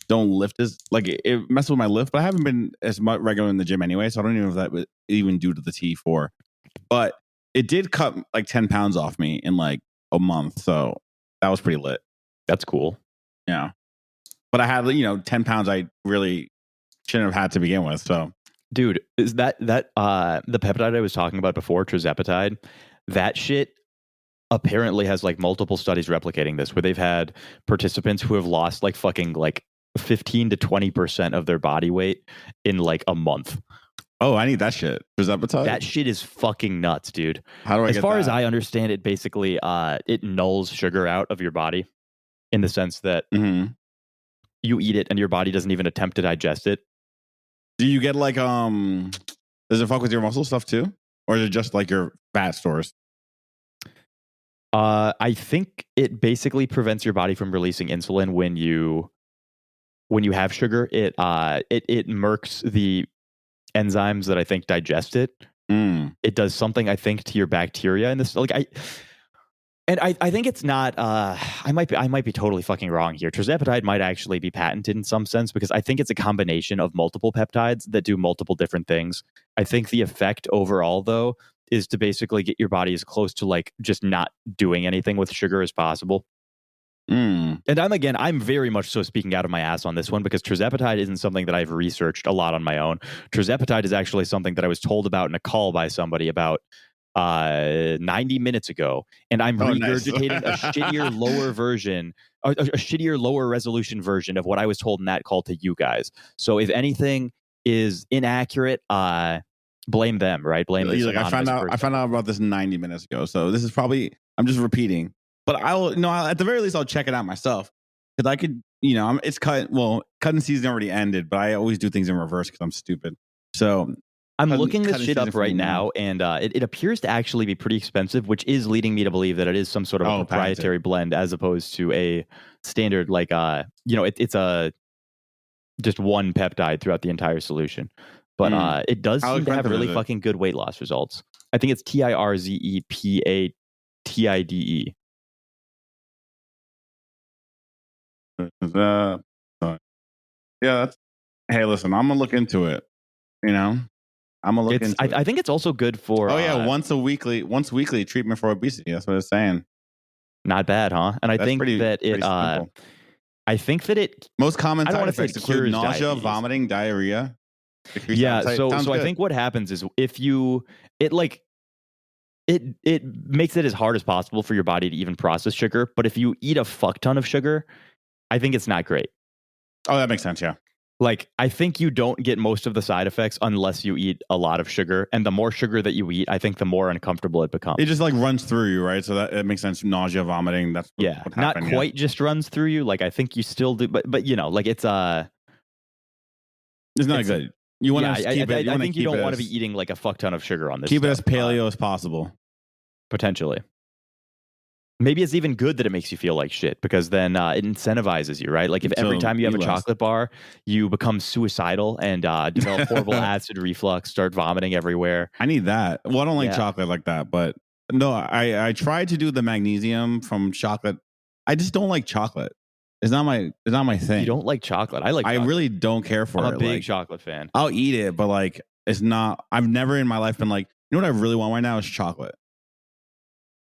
don't lift as like it messes with my lift, but I haven't been as much regular in the gym anyway. So I don't even know if that was even due to the T4, but it did cut like 10 pounds off me in like a month. So that was pretty lit. That's cool. Yeah. But I had, 10 pounds I really shouldn't have had to begin with. So, dude, is that the peptide I was talking about before, tirzepatide, that shit apparently has like multiple studies replicating this, where they've had participants who have lost like fucking like 15 to 20% of their body weight in like a month. Oh, I need that shit. Tirzepatide? That shit is fucking nuts, dude. How do I as get far that? as I understand it, basically it nulls sugar out of your body in the sense that you eat it and your body doesn't even attempt to digest it. Do you get like does it fuck with your muscle stuff too? Or is it just like your fat stores? I think it basically prevents your body from releasing insulin when you have sugar. It murks the enzymes that I think digest it. It does something, I think, to your bacteria in this. Like I think it's not. I might be totally fucking wrong here. Tirzepatide might actually be patented in some sense because I think it's a combination of multiple peptides that do multiple different things. I think the effect overall, though, is to basically get your body as close to like just not doing anything with sugar as possible. And I'm very much so speaking out of my ass on this one because tirzepatide isn't something that I've researched a lot on my own. Tirzepatide is actually something that I was told about in a call by somebody about 90 minutes ago, and I'm regurgitating a shittier lower version, a shittier lower resolution version of what I was told in that call to you guys. So if anything is inaccurate, blame them, right? Blame this I found out about this 90 minutes ago. So this is probably, I'm just repeating, but at the very least I'll check it out myself because I could, it's cutting season already ended, but I always do things in reverse because I'm stupid. So I'm looking this shit up right now, and it appears to actually be pretty expensive, which is leading me to believe that it is some sort of a proprietary blend as opposed to a standard, like, it's a just one peptide throughout the entire solution. But it does seem to have really fucking good weight loss results. I think it's tirzepatide. Yeah, hey, listen, I'm gonna look into it. I'm gonna look into it. I think it's also good for once weekly treatment for obesity. That's what it's saying. Not bad, huh? And I think that it I think that it most common side effects include nausea, diabetes. vomiting, diarrhea. Yeah, so I think what happens is if it makes it as hard as possible for your body to even process sugar, but if you eat a fuck ton of sugar, I think it's not great. Oh, that makes sense, yeah. Like, I think you don't get most of the side effects unless you eat a lot of sugar. And the more sugar that you eat, I think the more uncomfortable it becomes. It just like runs through you, right? So that it makes sense. Nausea, vomiting. That's what not quite just runs through you. Like, I think you still do, but like it's not good. You want to keep it. I think you don't want to be eating like a fuck ton of sugar on this. Keep it as paleo as possible. Potentially. Maybe it's even good that it makes you feel like shit because then it incentivizes you, right? Like if every time you have a chocolate bar, you become suicidal and develop horrible acid reflux, start vomiting everywhere. I need that. Well, I don't like chocolate like that, but no, I tried to do the magnesium from chocolate. I just don't like chocolate. It's not my thing. You don't like chocolate? I like chocolate. I really don't care for it. I'm a big chocolate fan. I'll eat it, but like it's not. I've never in my life been like, you know what I really want right now is chocolate.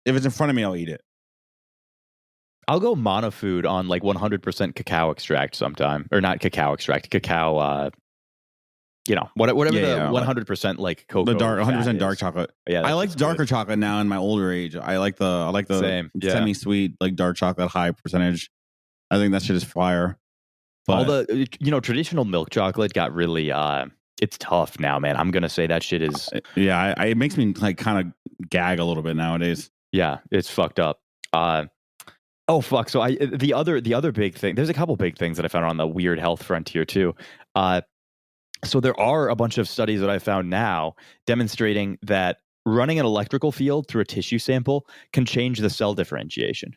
If it's in front of me, I'll eat it. I'll go monofood on like 100% cacao extract sometime, or not cacao extract, cacao. Whatever the 100% like cocoa. The dark 100% dark chocolate. Yeah, I like darker chocolate now in my older age. I like the same semi-sweet like dark chocolate high percentage. I think that shit is fire. But all the traditional milk chocolate got really it's tough now, man. I'm gonna say that shit is it makes me like kind of gag a little bit nowadays. Yeah, it's fucked up. Oh fuck! So the other big thing. There's a couple big things that I found on the weird health frontier too. So there are a bunch of studies that I found now demonstrating that running an electrical field through a tissue sample can change the cell differentiation.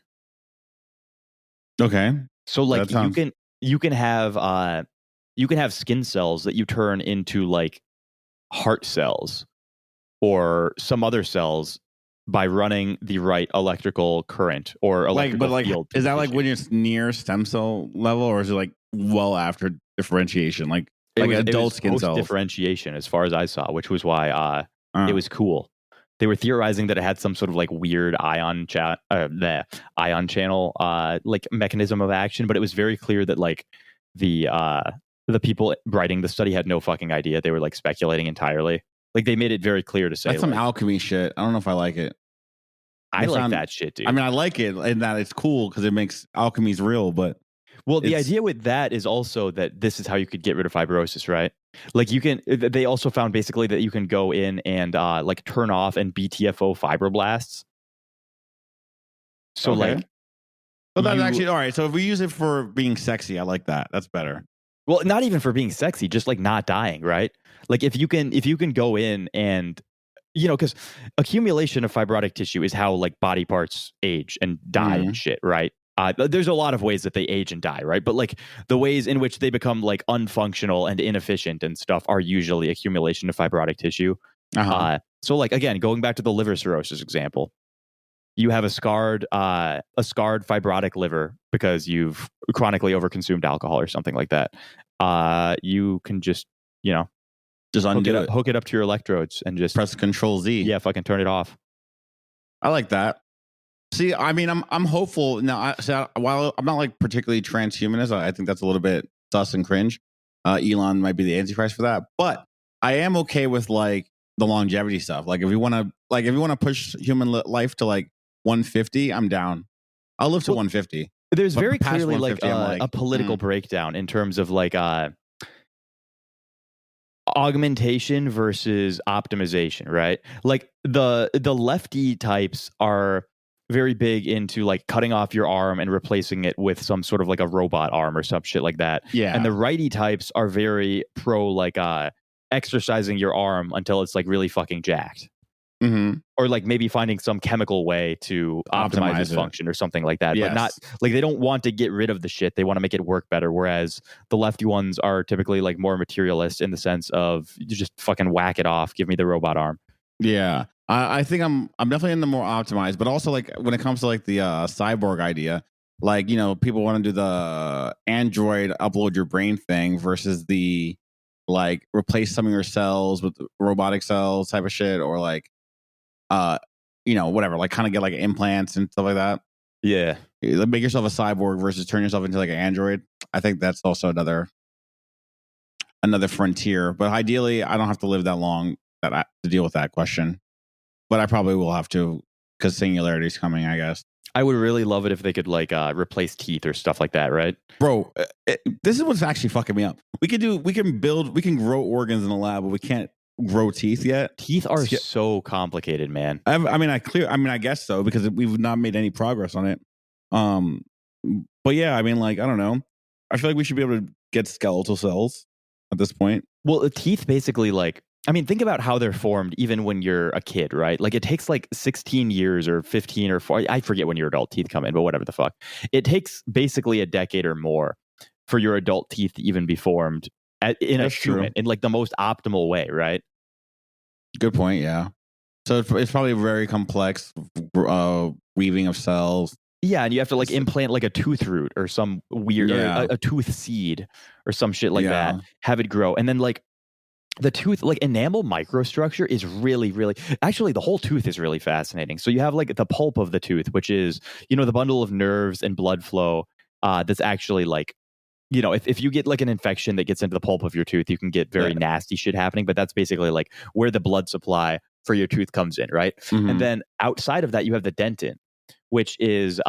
Okay. So like That sounds- you can have skin cells that you turn into like heart cells or some other cells by running the right electrical current or electrical field. Is that like when it's near stem cell level, or is it like well after differentiation, like adult skin cells? Differentiation, as far as I saw, which was why it was cool. They were theorizing that it had some sort of like weird ion channel like mechanism of action, but it was very clear that like the people writing the study had no fucking idea. They were like speculating entirely. Like they made it very clear to say that's some alchemy shit. I don't know if I like it. I like that shit, dude. I mean, I like it in that it's cool because it makes alchemy's real, but well, the idea with that is also that this is how you could get rid of fibrosis, right? Like they also found basically that you can go in and like turn off and BTFO fibroblasts. So okay. like, but that's actually all right. So if we use it for being sexy, I like that. That's better. Well, not even for being sexy, just like not dying, right? Like if you can go in and, you know, because accumulation of fibrotic tissue is how like body parts age and die and shit, right? There's a lot of ways that they age and die, right? But like the ways in which they become like unfunctional and inefficient and stuff are usually accumulation of fibrotic tissue. So like, again, going back to the liver cirrhosis example, you have a scarred fibrotic liver because you've chronically overconsumed alcohol or something like that. You can just, you know, just hook it up to your electrodes and just press Control Z. Yeah, fucking turn it off. I like that. See, I mean, I'm hopeful now. While I'm not like particularly transhumanist, I think that's a little bit sus and cringe. Elon might be the antichrist for that, but I am okay with like the longevity stuff. Like if you want to push human life to like 150, I'm down. I'll live to 150. There's very clearly like a political breakdown in terms of like augmentation versus optimization, right? Like the lefty types are very big into like cutting off your arm and replacing it with some sort of like a robot arm or some shit like that. Yeah. And the righty types are very pro like exercising your arm until it's like really fucking jacked. Mm-hmm. Or like maybe finding some chemical way to optimize its function or something like that. Yes. But not like they don't want to get rid of the shit. They want to make it work better. Whereas the lefty ones are typically like more materialist in the sense of you just fucking whack it off. Give me the robot arm. Yeah. I think I'm definitely in the more optimized, but also like when it comes to like the cyborg idea, like, you know, people want to do the Android upload your brain thing versus the like replace some of your cells with robotic cells type of shit, or like you know, whatever, like kind of get like implants and stuff like that. Yeah. Make yourself a cyborg versus turn yourself into like an android. I think that's also another frontier. But ideally, I don't have to live that long to deal with that question. But I probably will have to because singularity is coming, I guess. I would really love it if they could like replace teeth or stuff like that, right? Bro, this is what's actually fucking me up. We can grow organs in the lab, but we can't grow teeth yet. Teeth are so complicated, man. I guess so, because we've not made any progress on it. But yeah, I mean, like, I don't know. I feel like we should be able to get skeletal cells at this point. Well, the teeth basically like, I mean, think about how they're formed even when you're a kid, right? Like it takes like 16 years or 15 or 4. I forget when your adult teeth come in, but whatever the fuck. It takes basically a decade or more for your adult teeth to even be formed in a human, in like the most optimal way, right? Good point, yeah. So it's probably very complex weaving of cells. Yeah, and you have to like implant like a tooth root or some weird a tooth seed or some shit like that, have it grow. And then like the tooth, like enamel microstructure is really, really, actually the whole tooth is really fascinating. So you have like the pulp of the tooth, which is, you know, the bundle of nerves and blood flow that's actually like, you know, if you get like an infection that gets into the pulp of your tooth, you can get very nasty shit happening. But that's basically like where the blood supply for your tooth comes in, right? Mm-hmm. And then outside of that, you have the dentin, which is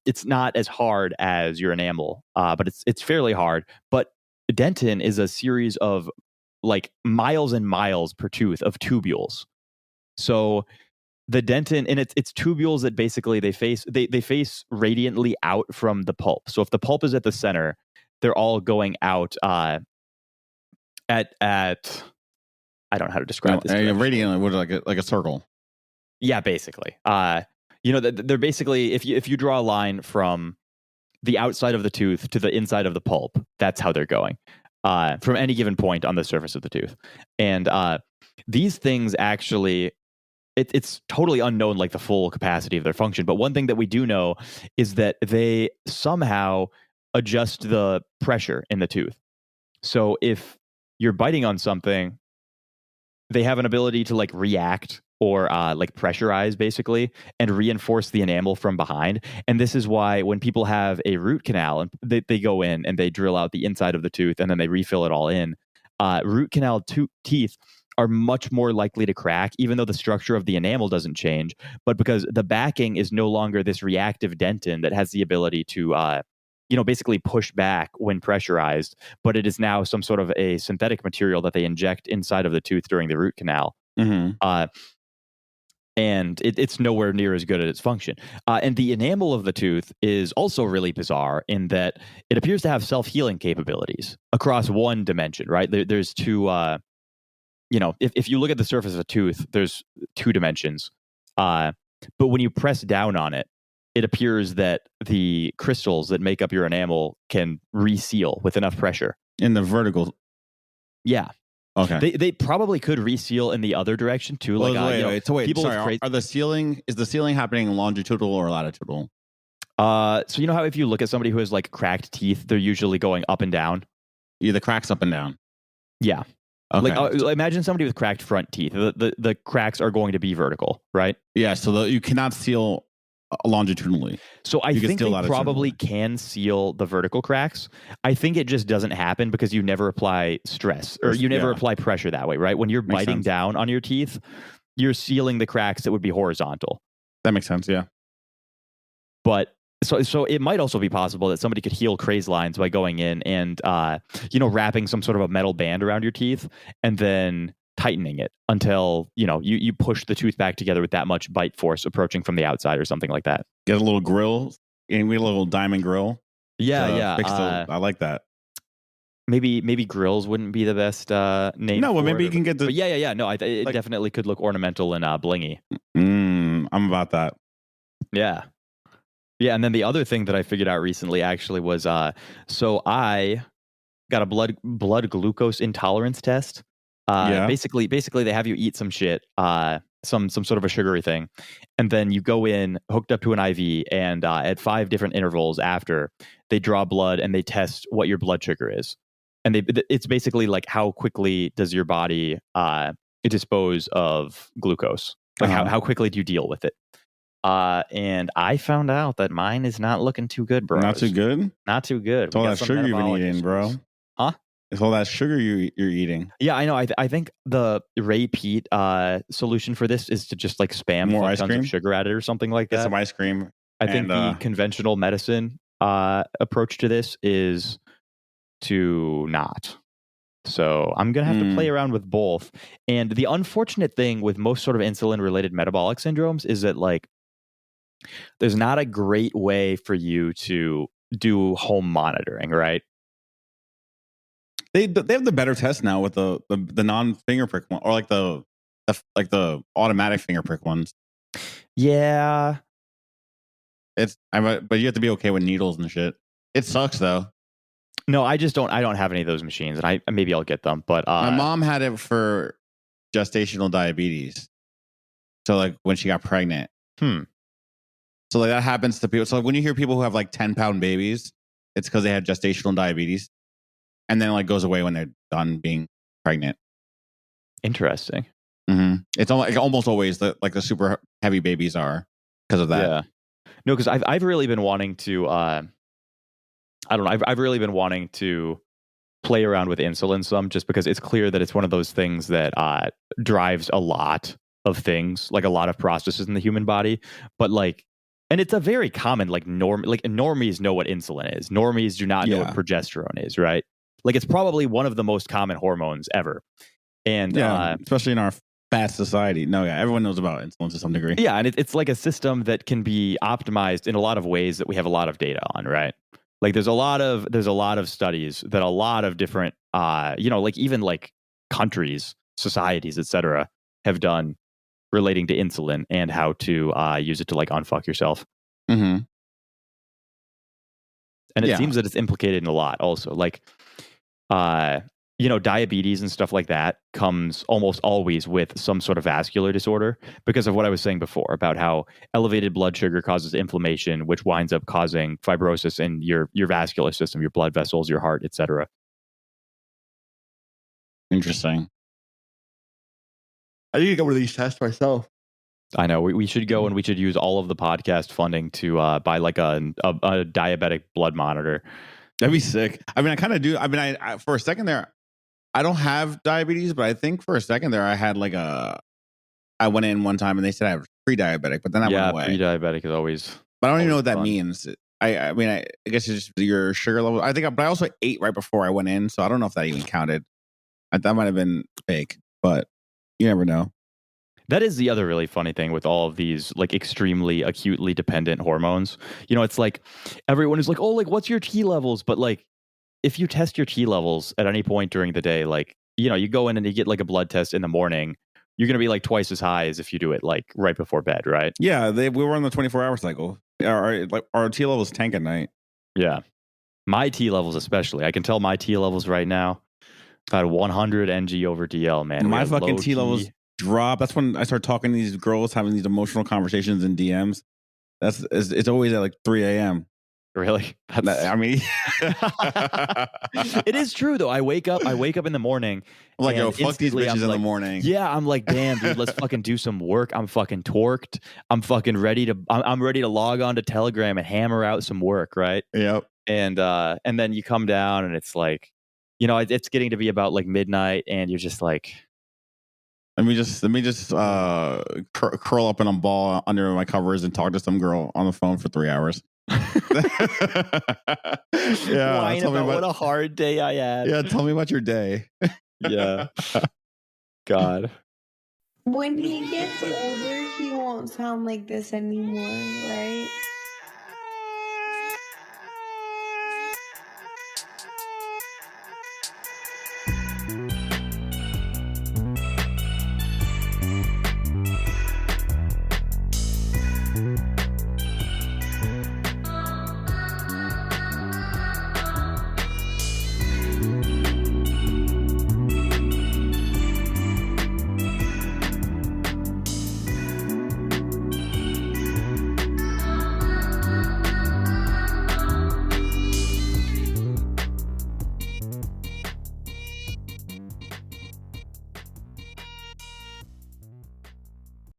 it's not as hard as your enamel, but it's fairly hard. But dentin is a series of like miles and miles per tooth of tubules. So the dentin, and it's tubules that basically they face radiantly out from the pulp. So if the pulp is at the center, they're all going out at I don't know how to describe this. Radiantly, what, like a circle? Yeah, basically. You know, they're basically if you draw a line from the outside of the tooth to the inside of the pulp. That's how they're going from any given point on the surface of the tooth. And these things actually, it's totally unknown, like the full capacity of their function. But one thing that we do know is that they somehow adjust the pressure in the tooth. So if you're biting on something, they have an ability to like react or like pressurize basically and reinforce the enamel from behind. And this is why when people have a root canal and they go in and they drill out the inside of the tooth and then they refill it all in, root canal teeth are much more likely to crack, even though the structure of the enamel doesn't change. But because the backing is no longer this reactive dentin that has the ability to basically push back when pressurized, but it is now some sort of a synthetic material that they inject inside of the tooth during the root canal. And it's nowhere near as good at its function. And the enamel of the tooth is also really bizarre in that it appears to have self-healing capabilities across one dimension, right? There's two, if you look at the surface of a tooth, there's two dimensions. But when you press down on it, it appears that the crystals that make up your enamel can reseal with enough pressure. In the vertical? Yeah. Okay. They probably could reseal in the other direction too. Well, Like, sorry, is the sealing happening longitudinal or latitudinal? So you know how if you look at somebody who has like cracked teeth, they're usually going up and down? Yeah, the cracks up and down. Yeah. Okay. Like imagine somebody with cracked front teeth. The cracks are going to be vertical, right? Yeah, so you cannot seal longitudinally. So I think they probably can seal the vertical cracks. I think it just doesn't happen because you never apply stress or you never apply pressure that way, right? When you're biting down on your teeth, you're sealing the cracks that would be horizontal. That makes sense, yeah. But so it might also be possible that somebody could heal craze lines by going in and wrapping some sort of a metal band around your teeth and then tightening it until you push the tooth back together with that much bite force approaching from the outside or something like that. Get a little grill, a little diamond grill. Yeah. I like that. Maybe grills wouldn't be the best name. No, well, maybe you can get the. But yeah. No, it definitely could look ornamental and blingy. I'm about that. Yeah. Yeah, and then the other thing that I figured out recently actually was so I got a blood glucose intolerance test. Basically they have you eat some shit, some sort of a sugary thing, and then you go in hooked up to an IV, and at 5 different intervals after, they draw blood and they test what your blood sugar is, and it's basically like how quickly does your body dispose of glucose, like how quickly do you deal with it. And I found out that mine is not looking too good, bro. Not too good? Not too good. It's all that sugar you've been eating, bro. Huh? It's all that sugar you're eating. Yeah, I know. I think the Ray Peat solution for this is to just like spam more ice cream, of sugar at it or something like that. Get some ice cream. I think the conventional medicine approach to this is to not. So I'm going to have to play around with both. And the unfortunate thing with most sort of insulin-related metabolic syndromes is that like there's not a great way for you to do home monitoring, right? They have the better test now with the non-finger prick one, or like the automatic finger prick ones. Yeah, but you have to be okay with needles and shit. It sucks though. No, I don't have any of those machines, and maybe I'll get them. But my mom had it for gestational diabetes. So like when she got pregnant. So like that happens to people. So like when you hear people who have like 10-pound babies, it's because they had gestational diabetes. And then it like goes away when they're done being pregnant. Interesting. It's almost always the super heavy babies are because of that. Yeah. No, because I've really been wanting to. I don't know. I've really been wanting to play around with insulin some, just because it's clear that it's one of those things that drives a lot of things, like a lot of processes in the human body. But like, and it's a very common normies know what insulin is. Normies do not know what progesterone is, right? Like it's probably one of the most common hormones ever. And especially in our fast society. Everyone knows about insulin to some degree. Yeah, and it's like a system that can be optimized in a lot of ways that we have a lot of data on, right? Like there's a lot of studies that a lot of different like even like countries, societies, etc. have done relating to insulin and how to use it to like unfuck yourself. And it seems that it's implicated in a lot also. Like, diabetes and stuff like that comes almost always with some sort of vascular disorder because of what I was saying before about how elevated blood sugar causes inflammation, which winds up causing fibrosis in your vascular system, your blood vessels, your heart, etc. Interesting. I need to go to these tests myself. I know we should go and we should use all of the podcast funding to buy like a diabetic blood monitor. That'd be sick. I mean, I kind of do. I mean, I for a second there, I don't have diabetes, but I think for a second there, I had like I went in one time and they said I was pre-diabetic, but then I went away. Pre-diabetic is always. But I don't even know what that means. I mean, I guess it's just your sugar level. But I also ate right before I went in, so I don't know if that even counted. That might have been fake, but you never know. That is the other really funny thing with all of these like extremely acutely dependent hormones. It's like everyone is like, oh, like what's your T levels? But like if you test your T levels at any point during the day, like, you go in and you get like a blood test in the morning, you're going to be like twice as high as if you do it like right before bed, right? Yeah, we were on the 24-hour cycle. Our T levels tank at night. Yeah. My T levels especially. I can tell my T levels right now. About 100 ng over DL, man. My fucking T levels drop. That's when I start talking to these girls, having these emotional conversations in DMs. It's always at like 3 a.m. Really? I mean, it is true though. I wake up in the morning. I'm like, yo, fuck these bitches in the morning. Yeah, I'm like, damn, dude, let's fucking do some work. I'm fucking torqued. I'm fucking ready to. I'm ready to log on to Telegram and hammer out some work, right? Yep. And then you come down and it's like, it's getting to be about like midnight, and you're just like, let me just curl up in a ball under my covers and talk to some girl on the phone for 3 hours. Yeah, whine about what a hard day I had. Yeah, tell me about your day. Yeah. God. When he gets older, he won't sound like this anymore, right?